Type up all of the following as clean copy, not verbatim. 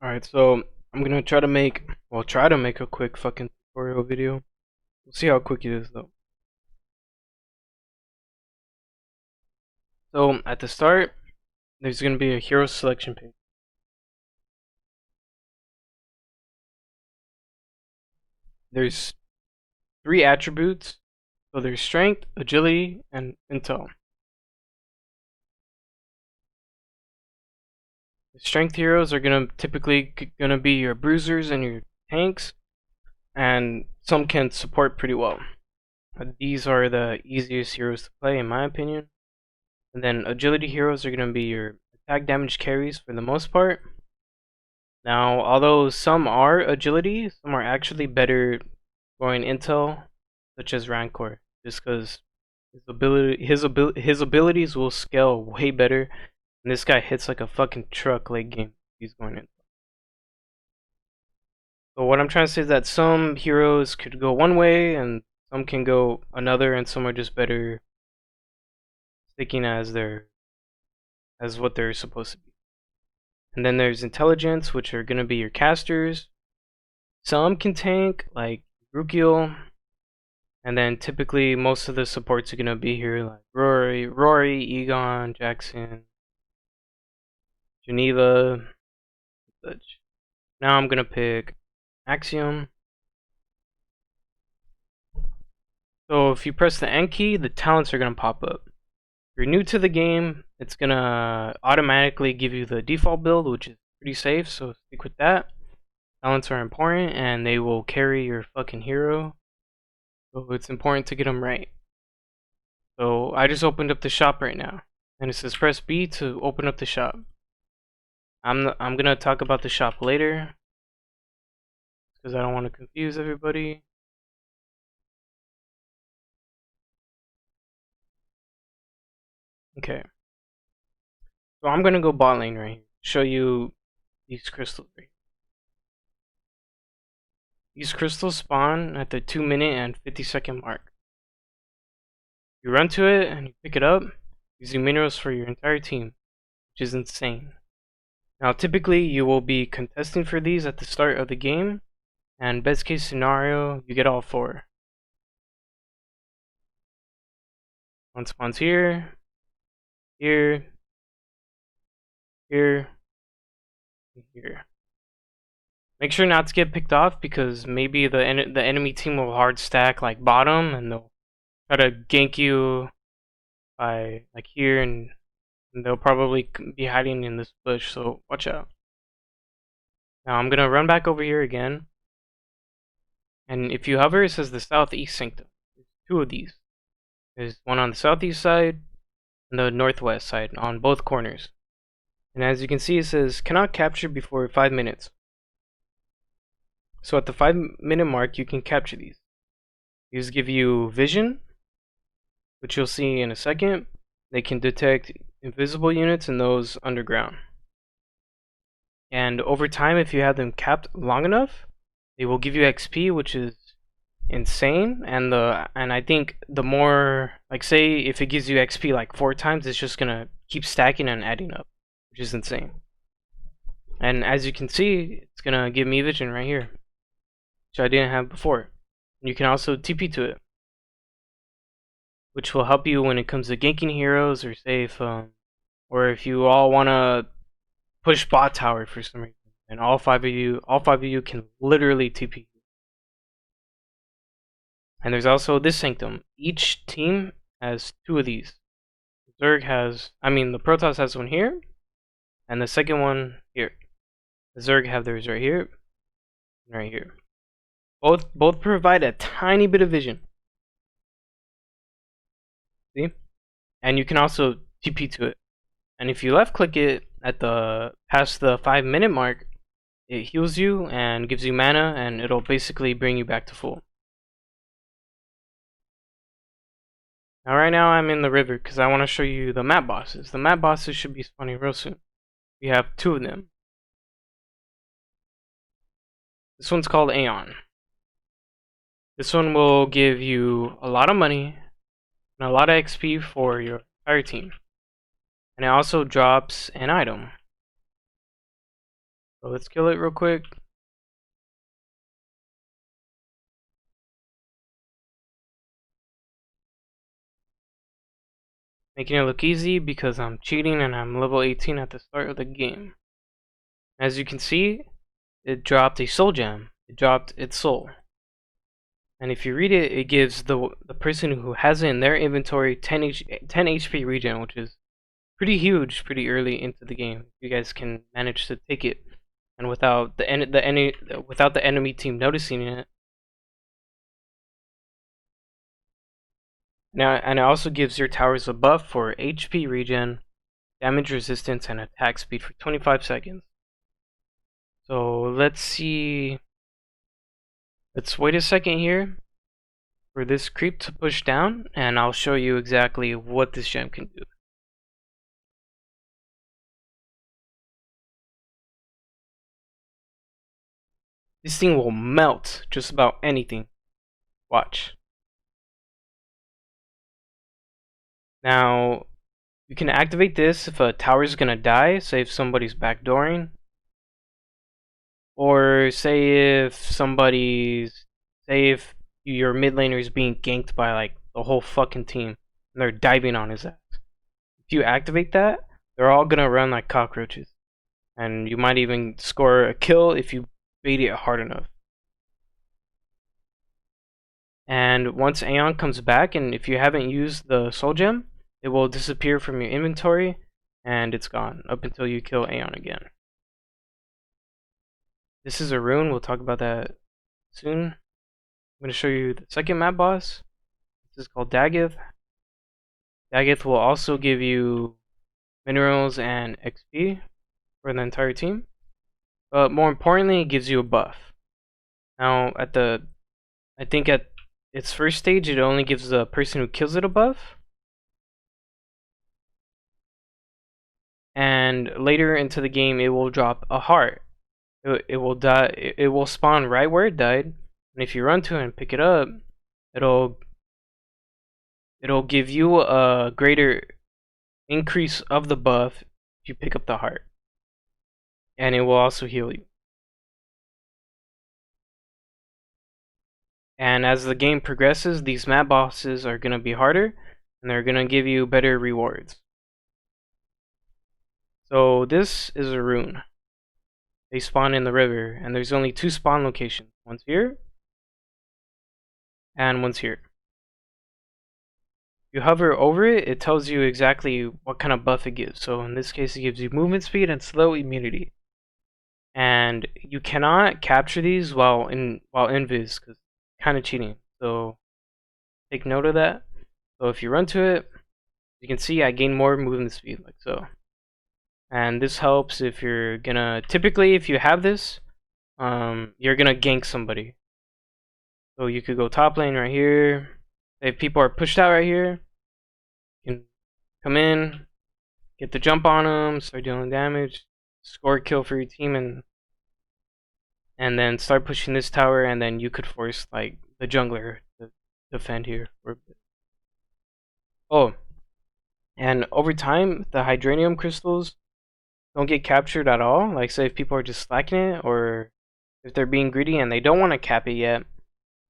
Alright, so I'm gonna try to make a quick fucking tutorial video. We'll see how quick it is though. So at the start, there's gonna be a hero selection page. There's three attributes. So there's strength, agility, and intel. The strength heroes are typically gonna be your bruisers and your tanks, and some can support pretty well. These are the easiest heroes to play in my opinion. And then agility heroes are going to be your attack damage carries for the most part. Now, although some are agility, some are actually better going intel, such as Rancor, just because his abilities will scale way better. And this guy hits like a fucking truck late game. He's going in. So what I'm trying to say is that some heroes could go one way, and some can go another, and some are just better sticking as what they're supposed to be. And then there's intelligence, which are gonna be your casters. Some can tank, like Rukiel, and then typically most of the supports are gonna be here, like Rory, Egon, Jackson, Geneva, such. Now I'm gonna pick Axiom. So if you press the N key, the talents are gonna pop up. If you're new to the game, it's gonna automatically give you the default build, which is pretty safe, so stick with that. Talents are important, and they will carry your fucking hero, so it's important to get them right. So I just opened up the shop right now, and it says press B to open up the shop. I'm gonna talk about the shop later, because I don't want to confuse everybody. Okay, so I'm gonna go bot lane right here. Show you these crystals right here. These crystals spawn at the 2-minute and 50-second mark. You run to it and you pick it up, using minerals for your entire team, which is insane. Now typically you will be contesting for these at the start of the game, and best case scenario, you get all 4. One spawns here, here, here, and here. Make sure not to get picked off, because maybe the enemy team will hard stack like bottom, and they'll try to gank you by like here, and they'll probably be hiding in this bush, so watch out. Now I'm gonna run back over here again, and if you hover, it says the southeast sanctum. There's 2 of these. There's one on the southeast side and the northwest side on both corners. And as you can see, it says cannot capture before 5 minutes. So at the 5-minute mark, you can capture these. These give you vision, which you'll see in a second. They can detect invisible units and those underground. And over time, if you have them capped long enough, they will give you XP, which is insane. And I think the more, like, say if it gives you XP like 4 times, it's just gonna keep stacking and adding up, which is insane. And as you can see, it's gonna give me vision right here, which I didn't have before. You can also TP to it, which will help you when it comes to ganking heroes, or say if you all wanna push bot tower for some reason, and all five of you can literally TP. And there's also this sanctum. Each team has 2 of these. The Protoss has one here, and the second one here. The Zerg have theirs right here, and right here. Both provide a tiny bit of vision. See? And you can also TP to it. And if you left click it at past the 5-minute mark, it heals you and gives you mana, and it'll basically bring you back to full. Now right now I'm in the river because I want to show you the map bosses. The map bosses should be spawning real soon. We have 2 of them. This one's called Aeon. This one will give you a lot of money and a lot of XP for your entire team. And it also drops an item. So let's kill it real quick. Making it look easy because I'm cheating and I'm level 18 at the start of the game. As you can see, it dropped a soul gem. It dropped its soul. And if you read it, it gives the person who has it in their inventory 10 HP regen, which is pretty huge pretty early into the game. You guys can manage to take it, and without the enemy team noticing it. Now, and it also gives your towers a buff for HP regen, damage resistance, and attack speed for 25 seconds. So let's see. Let's wait a second here for this creep to push down, and I'll show you exactly what this gem can do. This thing will melt just about anything. Watch. Now, you can activate this if a tower is gonna die, say if somebody's backdooring. Or say if your mid laner is being ganked by like the whole fucking team and they're diving on his ass. If you activate that, they're all gonna run like cockroaches. And you might even score a kill if you bait it hard enough. And once Aeon comes back, and if you haven't used the soul gem, it will disappear from your inventory and it's gone up until you kill Aeon again. This is a rune, we'll talk about that soon. I'm going to show you the second map boss. This is called Daggeth. Daggeth will also give you minerals and XP for the entire team. But more importantly, it gives you a buff. Now, I think at its first stage, it only gives the person who kills it a buff. And later into the game, it will drop a heart. It will die. It will spawn right where it died, and if you run to it and pick it up, it'll give you a greater increase of the buff if you pick up the heart, and it will also heal you. And as the game progresses, these map bosses are gonna be harder, and they're gonna give you better rewards. So this is a rune. They spawn in the river, and there's only 2 spawn locations. One's here, and one's here. If you hover over it, it tells you exactly what kind of buff it gives. So in this case, it gives you movement speed and slow immunity. And you cannot capture these while invis, because kind of cheating. So take note of that. So if you run to it, you can see I gain more movement speed, like so. And this helps if you're gonna, typically if you have this, you're gonna gank somebody. So you could go top lane right here. If people are pushed out right here, you can come in, get the jump on them, start dealing damage, score a kill for your team, and then start pushing this tower, and then you could force like the jungler to defend here. Oh, and over time, the hydranium crystals don't get captured at all. Like say if people are just slacking it, or if they're being greedy and they don't want to cap it yet,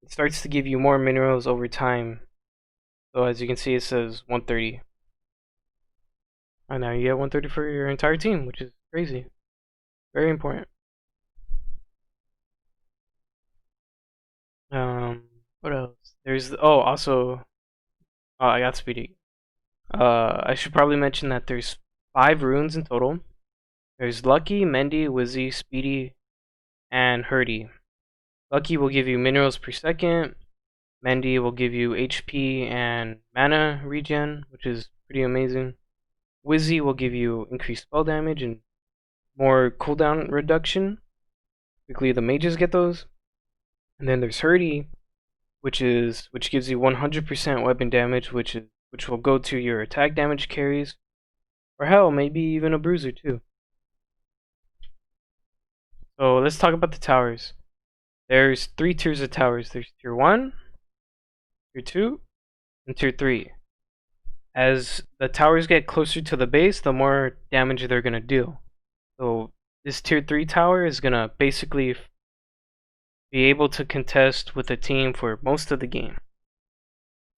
it starts to give you more minerals over time. So as you can see, it says 130. And now you get 130 for your entire team, which is crazy. Very important. What else? There's also I got speedy. I should probably mention that there's 5 runes in total. There's Lucky, Mendy, Wizzy, Speedy, and Hurdy. Lucky will give you minerals per second. Mendy will give you HP and mana regen, which is pretty amazing. Wizzy will give you increased spell damage and more cooldown reduction. Typically the mages get those. And then there's Hurdy, which gives you 100% weapon damage, which will go to your attack damage carries, or hell, maybe even a bruiser too. So let's talk about the towers. There's 3 tiers of towers. There's tier 1, tier 2, and tier 3. As the towers get closer to the base, the more damage they're gonna do. So this tier 3 tower is gonna basically be able to contest with a team for most of the game.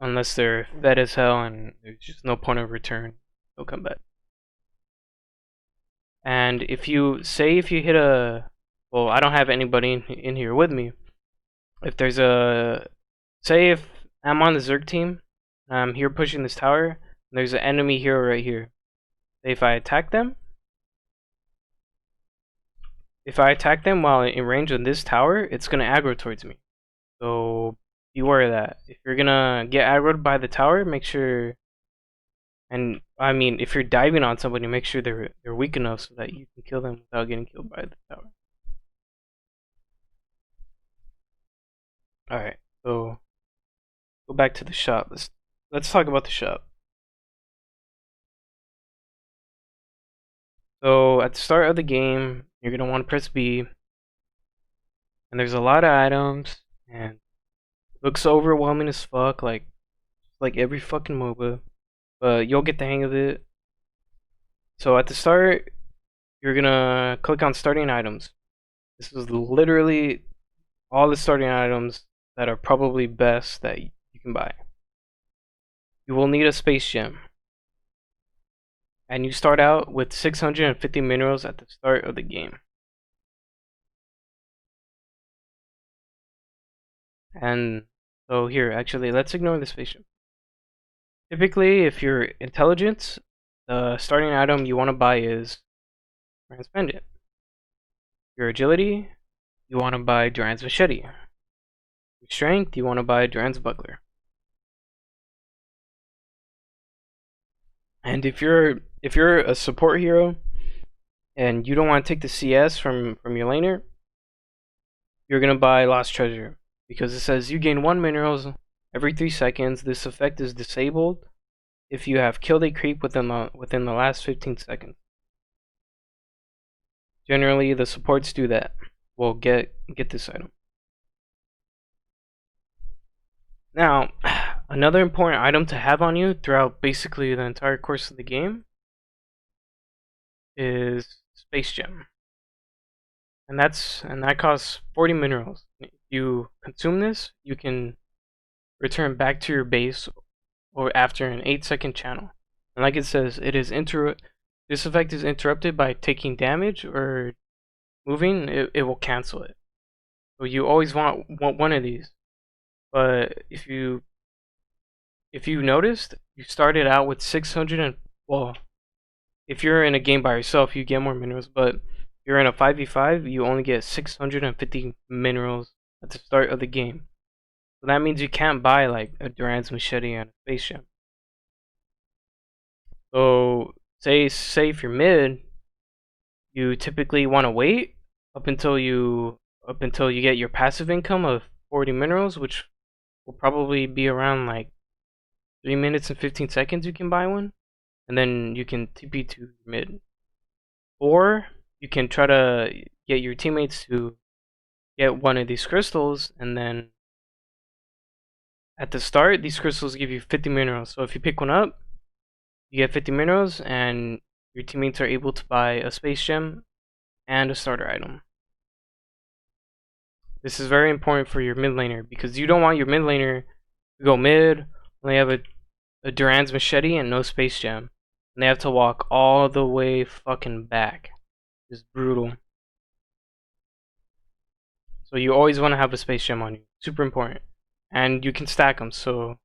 Unless they're fed as hell and there's just no point of return, they'll come back. And if you hit a, well, I don't have anybody in here with me. If there's a, say if I'm on the Zerg team, I'm here pushing this tower, and there's an enemy hero right here. If I attack them while in range of this tower, it's gonna aggro towards me. So beware of that. If you're gonna get aggroed by the tower, make sure, and I mean, if you're diving on somebody, make sure they're weak enough so that you can kill them without getting killed by the tower. Alright, so go back to the shop. Let's talk about the shop. So at the start of the game, you're gonna want to press B, and there's a lot of items, and it looks overwhelming as fuck, like every fucking MOBA, but you'll get the hang of it. So at the start, you're gonna click on starting items. This is literally all the starting items that are probably best that you can buy. You will need a space gem, and you start out with 650 minerals at the start of the game. And so here, actually, let's ignore the space gem. Typically, if you're intelligence, the starting item you want to buy is Duran's Pendant. Your agility, you want to buy Duran's Machete. Your strength, you want to buy Duran's Buckler. And if you're a support hero and you don't want to take the CS from your laner, you're gonna buy Lost Treasure, because it says you gain 1 minerals every 3 seconds. This effect is disabled if you have killed a creep within the last 15 seconds. Generally, the supports do that. Well, get this item. Now, another important item to have on you throughout basically the entire course of the game is Space Gem. And that costs 40 minerals. If you consume this, you can return back to your base or after an 8-second channel. And like it says, this effect is interrupted by taking damage or moving, it will cancel it. So you always want one of these. But if you noticed, you started out with 600 and, well, if you're in a game by yourself, you get more minerals, but if you're in a 5v5, you only get 650 minerals at the start of the game. So that means you can't buy like a Duran's Machete and a Space Gem. So say if you're mid, you typically want to wait up until you get your passive income of 40 minerals, which will probably be around like 3 minutes and 15 seconds. You can buy one, and then you can TP to mid, or you can try to get your teammates to get one of these crystals, and then at the start these crystals give you 50 minerals. So if you pick one up, you get 50 minerals, and your teammates are able to buy a space gem and a starter item. This is very important for your mid laner, because you don't want your mid laner to go mid when they have a Duran's Machete and no space gem, and they have to walk all the way fucking back. It's brutal. So you always want to have a space gem on you. Super important. And you can stack them, so if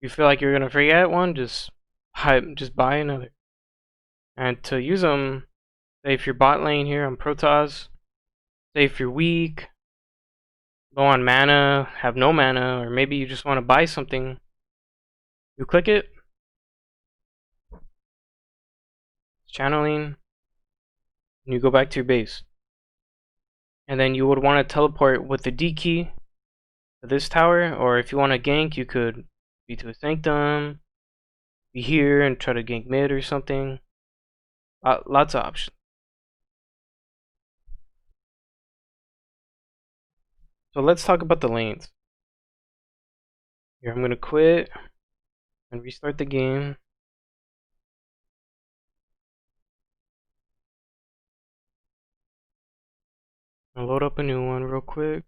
you feel like you're gonna forget one, just buy another. And to use them, say if you're bot lane here on Protoss, say if you're weak, low on mana, have no mana, or maybe you just want to buy something, you click it, channeling, and you go back to your base. And then you would want to teleport with the D key to this tower, or if you want to gank, you could be to a sanctum, be here and try to gank mid or something. Lots of options. So let's talk about the lanes. Here, I'm gonna quit and restart the game. I'll load up a new one real quick.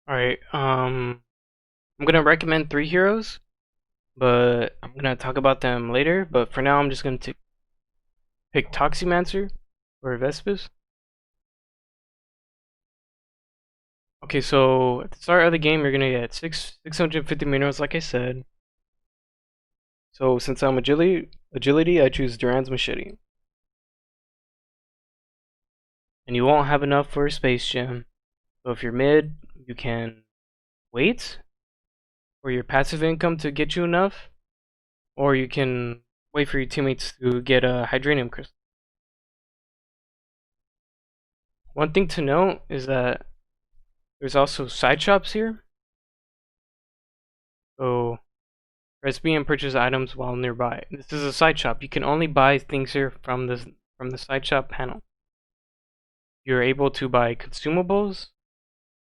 Alright, I'm gonna recommend 3 heroes, but I'm gonna talk about them later. But for now, I'm just gonna pick Toximancer or Vespis. Okay, so at the start of the game, you're gonna get 650 minerals, like I said. So since I'm agility, I choose Duran's Machete. And you won't have enough for a space gem. So if you're mid, you can wait for your passive income to get you enough, or you can wait for your teammates to get a Hydranium Crystal. One thing to note is that there's also side shops here. So press B and purchase items while nearby. This is a side shop. You can only buy things here from the side shop panel. You're able to buy consumables,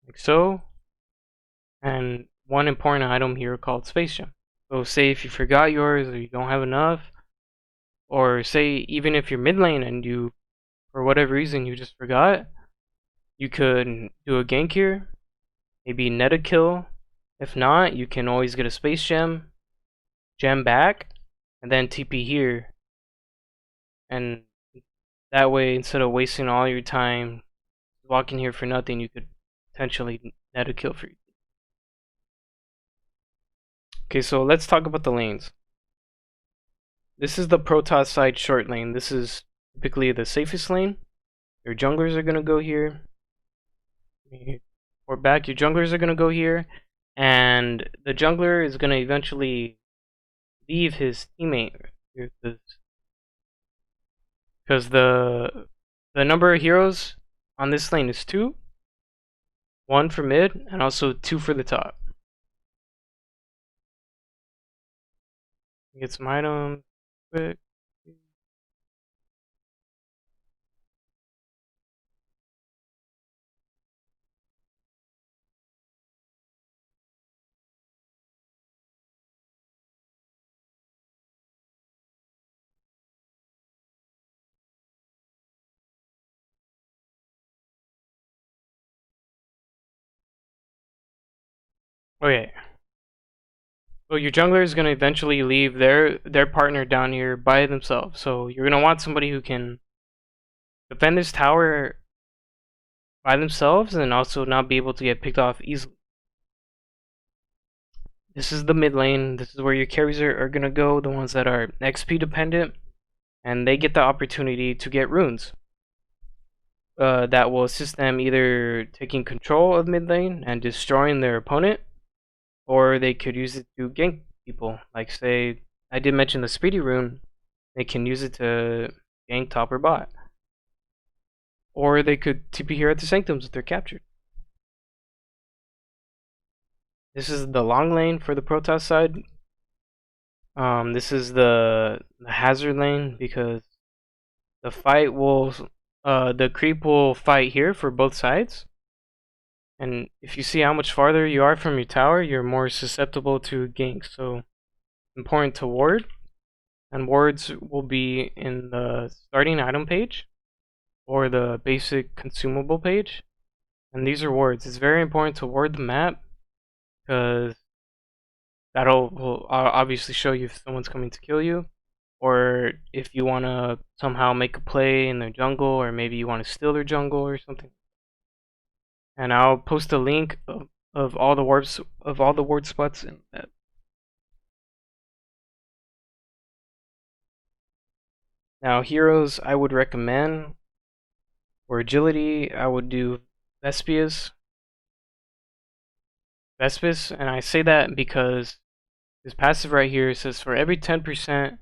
like so, and one important item here called Space Gem. So say if you forgot yours or you don't have enough, or say even if you're mid lane and you, for whatever reason, you just forgot, you could do a gank here, maybe net a kill. If not, you can always get a Space Gem, gem back, and then TP here. And that way, instead of wasting all your time walking here for nothing, you could potentially net a kill for you. Okay, so let's talk about the lanes. This is the Protoss side short lane. This is typically the safest lane. Your junglers are gonna go here. Or back, your junglers are gonna go here, and the jungler is gonna eventually leave his teammate because the number of heroes on this lane is 2, 1 for mid, and also 2 for the top. Get some items quick. Okay. So your jungler is gonna eventually leave their partner down here by themselves. So you're gonna want somebody who can defend this tower by themselves and also not be able to get picked off easily. This is the mid lane. This is where your carries are gonna go, the ones that are XP dependent, and they get the opportunity to get runes. That will assist them either taking control of mid lane and destroying their opponent, or they could use it to gank people. Like say, I did mention the speedy rune, they can use it to gank top or bot. Or they could TP here at the sanctums if they're captured. This is the long lane for the Protoss side. This is the hazard lane because the fight will, the creep will fight here for both sides. And if you see how much farther you are from your tower, you're more susceptible to ganks. So important to ward, and wards will be in the starting item page or the basic consumable page. And these are wards. It's very important to ward the map because will obviously show you if someone's coming to kill you, or if you want to somehow make a play in their jungle, or maybe you want to steal their jungle or something. And I'll post a link of all the ward spots in that. Now, heroes I would recommend for agility, I would do Vespis. And I say that because this passive right here says for every 10%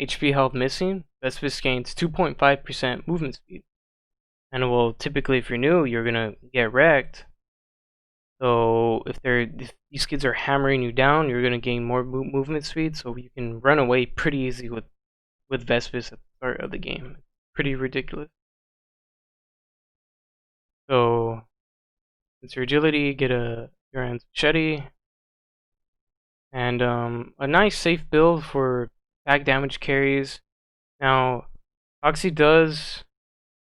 HP health missing, Vespis gains 2.5% movement speed. And well, typically if you're new, you're gonna get wrecked. So if these kids are hammering you down, you're gonna gain more movement speed, so you can run away pretty easy with Vespis at the start of the game. Pretty ridiculous. So since your agility, get a Duran's machete, and a nice safe build for attack damage carries. Now, Oxy does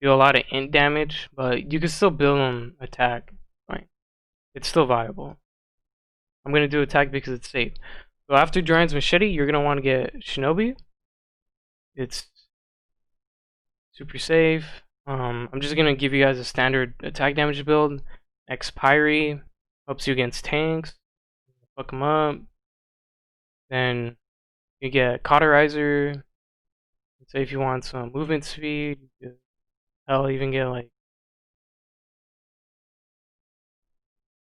do a lot of int damage, but you can still build on attack. Fine, it's still viable. I'm gonna do attack because it's safe. So after Duran's machete, you're gonna want to get Shinobi. It's super safe. I'm just gonna give you guys a standard attack damage build. X Pyre helps you against tanks. Fuck them up. Then you get Cauterizer. Say if you want some movement speed, you could hell even get like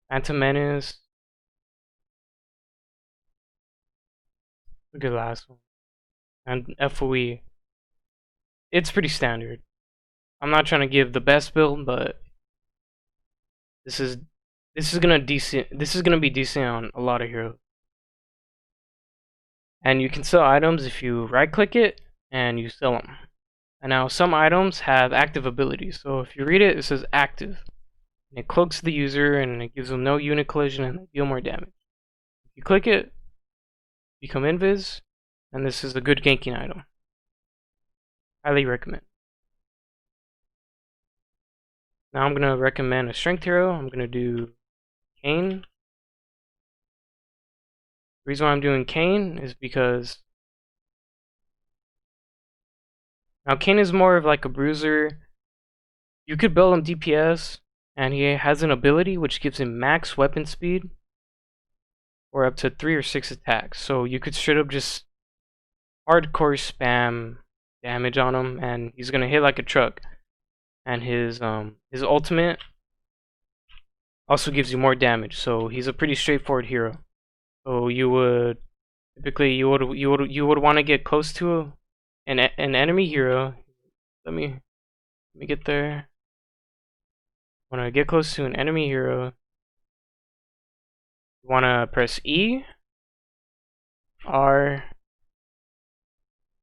Phantom Menace. Look at the last one. And FOE. It's pretty standard. I'm not trying to give the best build, but this is gonna be decent on a lot of heroes. And you can sell items if you right click it and you sell them. And now some items have active abilities. So if you read it, it says active. And it cloaks the user and it gives them no unit collision and they deal more damage. If you click it, become invis, and this is a good ganking item. Highly recommend. Now I'm gonna recommend a strength hero. I'm gonna do Kane. The reason why I'm doing Kane is because now Kane is more of like a bruiser. You could build him DPS, and he has an ability which gives him max weapon speed or up to 3 or 6 attacks. So you could straight up just hardcore spam damage on him, and he's gonna hit like a truck. And his ultimate also gives you more damage. So he's a pretty straightforward hero. So you would typically you would want to get close to an enemy hero. Let me get there. Want to get close to an enemy hero. You want to press E, R.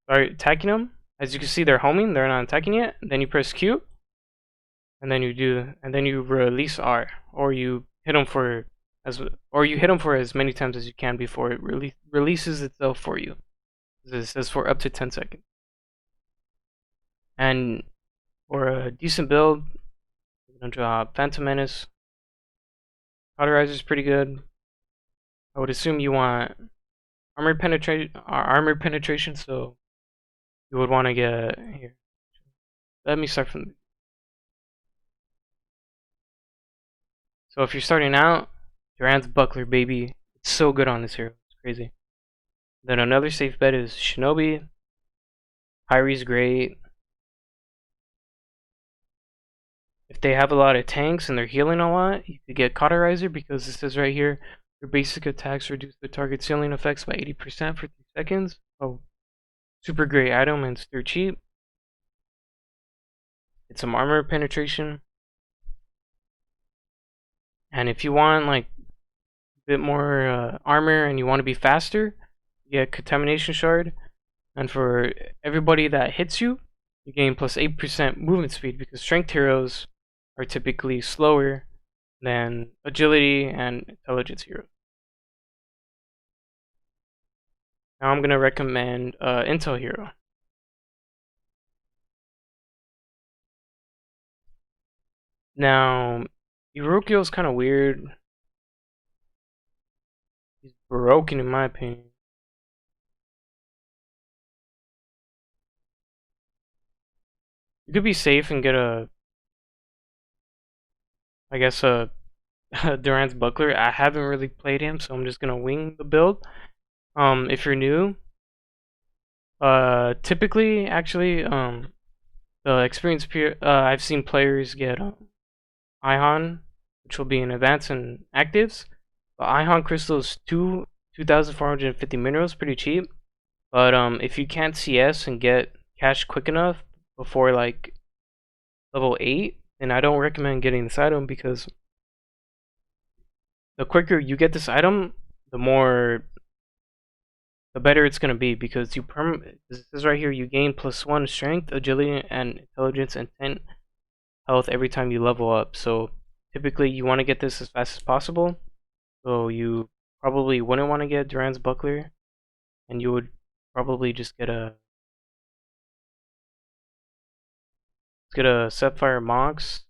Start attacking them. As you can see, they're homing. They're not attacking yet. Then you press Q, and then you release R, or you hit them for as many times as you can before it releases itself for you. It says for up to 10 seconds. And for a decent build, I'm gonna draw Phantom Menace. Cauterizer is pretty good. I would assume you want armor penetration, so you would want to get here. Let me start from. So if you're starting out, Duran's Buckler, baby, it's so good on this hero. It's crazy. Then another safe bet is Shinobi. Pyre's great. If they have a lot of tanks and they're healing a lot, you could get Cauterizer because it says right here, your basic attacks reduce the target's healing effects by 80% for 3 seconds. Oh, super great item and it's dirt cheap. It's some armor penetration. And if you want like a bit more armor and you want to be faster, you get Contamination Shard. And for everybody that hits you, you gain plus 8% movement speed because strength heroes are typically slower than agility and intelligence heroes. Now I'm going to recommend Intel hero. Now, Irokio is kind of weird. He's broken in my opinion. You could be safe and get a Duran's Buckler. I haven't really played him, so I'm just gonna wing the build. If you're new, Typically, actually, the experience I've seen players get Ion, which will be in advance and actives. But Ion crystals 2,450 minerals, pretty cheap. But if you can't CS and get cash quick enough before like level 8, then I don't recommend getting this item because the quicker you get this item, the better it's gonna be because this is right here, you gain +1 strength, agility, and intelligence and 10 health every time you level up. So typically you want to get this as fast as possible. So you probably wouldn't want to get Duran's Buckler, and you would probably just get a Sapphire Mox,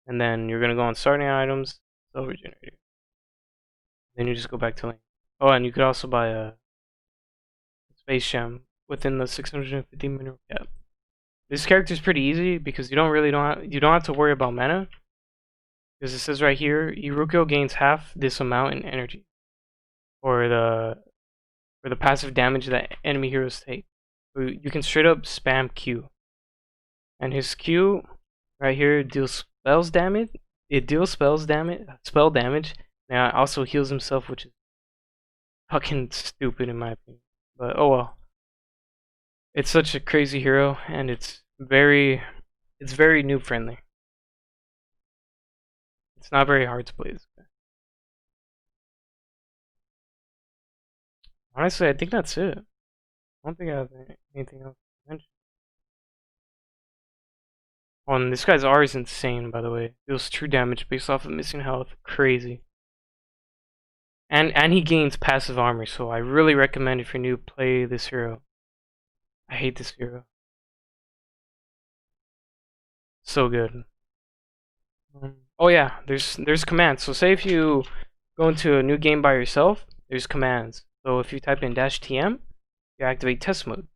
and then you're gonna go on starting items, Silver Generator. Then you just go back to lane. Oh, and you could also buy a Space Gem within the 650 mineral cap. This character is pretty easy because you don't have to worry about mana. Because it says right here, Irukyo gains half this amount in energy, or the passive damage that enemy heroes take. So you can straight up spam Q, and his Q right here deals spells damage. It deals spell damage. Now it also heals himself, which is fucking stupid in my opinion. But oh well. It's such a crazy hero, and it's very noob friendly. It's not very hard to play this guy. Honestly, I think that's it. I don't think I have anything else to mention. Oh, and this guy's R is insane, by the way. Deals true damage based off of missing health. Crazy. And he gains passive armor, so I really recommend if you're new, play this hero. I hate this hero. So good. Oh yeah, there's commands. So say if you go into a new game by yourself, there's commands. So if you type in -tm, you activate test mode.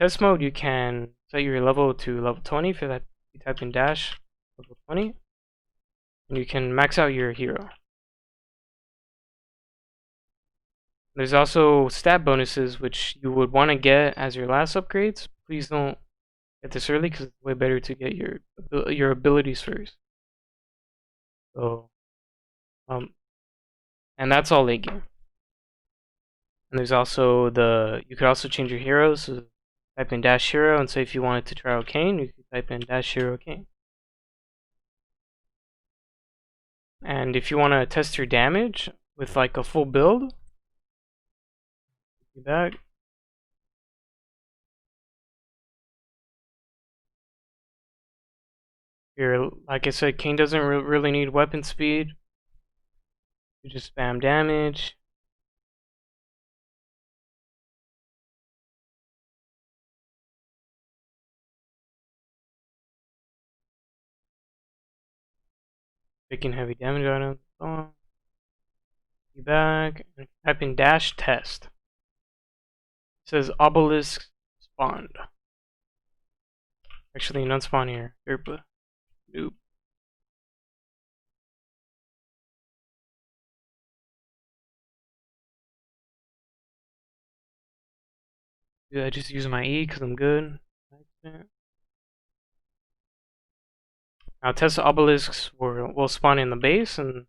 Test mode, you can set your level to level 20 if you type in dash level 20, and you can max out your hero. There's also stat bonuses which you would want to get as your last upgrades. Please don't get this early because it's way better to get your abilities first. So, and that's all late game. And there's also you could also change your heroes. So type in dash hero, and say if you wanted to try Arcane, you could type in dash hero Arcane. And if you want to test your damage with like a full build, do that. Here, like I said, Kane doesn't really need weapon speed. You just spam damage. Taking heavy damage on him. Be back. And type in dash test. It says obelisk spawned. Actually, none spawn here. Derpa. Nope. I just use my E because I'm good. Now, test obelisks will spawn in the base, and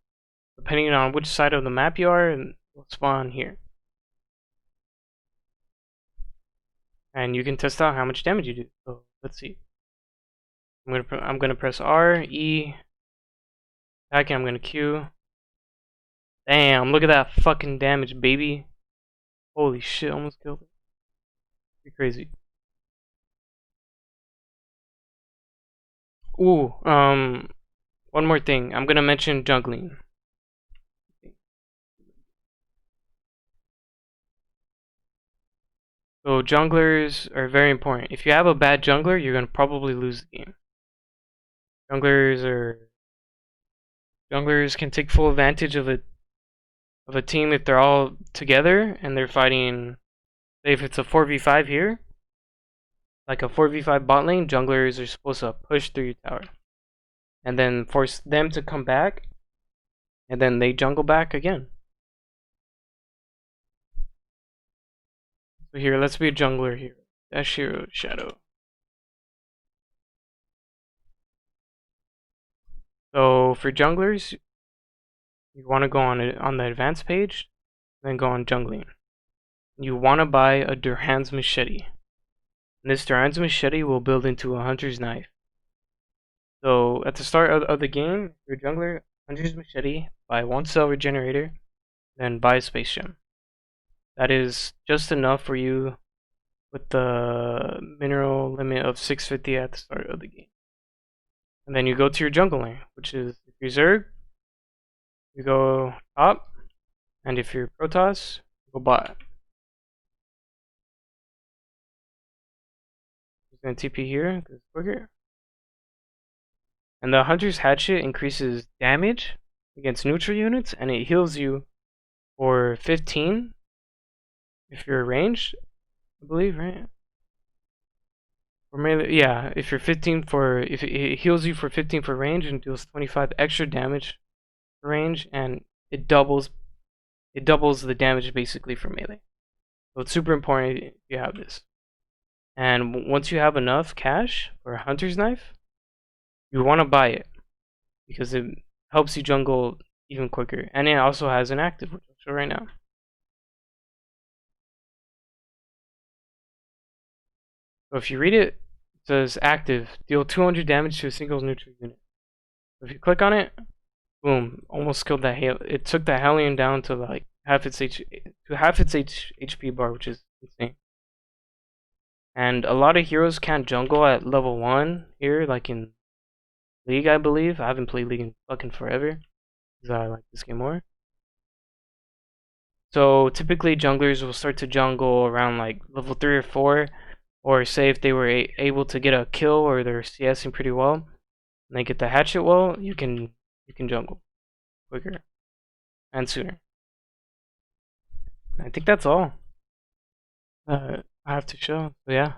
depending on which side of the map you are, and will spawn here. And you can test out how much damage you do. So let's see. I'm gonna press R, E, back, and I'm gonna Q. Damn! Look at that fucking damage, baby. Holy shit! Almost killed it. Pretty crazy. Ooh, one more thing. I'm gonna mention jungling. So junglers are very important. If you have a bad jungler, you're gonna probably lose the game. Junglers can take full advantage of a team if they're all together and they're fighting. Say if it's a 4v5 here, like a 4v5 bot lane, junglers are supposed to push through your tower and then force them to come back, and then they jungle back again. So here, let's be a jungler here. Dash hero shadow. So for junglers, you want to go on the advanced page, then go on jungling. You want to buy a Durhan's machete. And this Durhan's machete will build into a hunter's knife. So at the start of the game, your jungler, hunter's machete, buy 1 silver generator, then buy a space gem. That is just enough for you with the mineral limit of 650 at the start of the game. And then you go to your jungle lane, which is if you're Zerg, you go top, and if you're Protoss, you go bot. Just gonna TP here, because it's quicker. And the Hunter's Hatchet increases damage against neutral units, and it heals you for 15 if you're ranged, I believe, right? Or maybe, yeah, if you're 15 for, if it heals you for 15 for range and deals 25 extra damage for range, and it doubles the damage basically for melee. So it's super important if you have this. And once you have enough cash for a hunter's knife, you want to buy it because it helps you jungle even quicker, and it also has an active, which I'll show right now. So if you read it, it says active, deal 200 damage to a single neutral unit. So if you click on it, boom, almost killed that hail. It took that Hellion down to like half its HP bar, which is insane. And a lot of heroes can't jungle at level 1 here, like in League, I believe. I haven't played League in fucking forever, because I like this game more. So typically junglers will start to jungle around like level 3 or 4, or say if they were able to get a kill or they're CSing pretty well, and they get the hatchet well, you can jungle quicker and sooner. I think that's all I have to show. So yeah.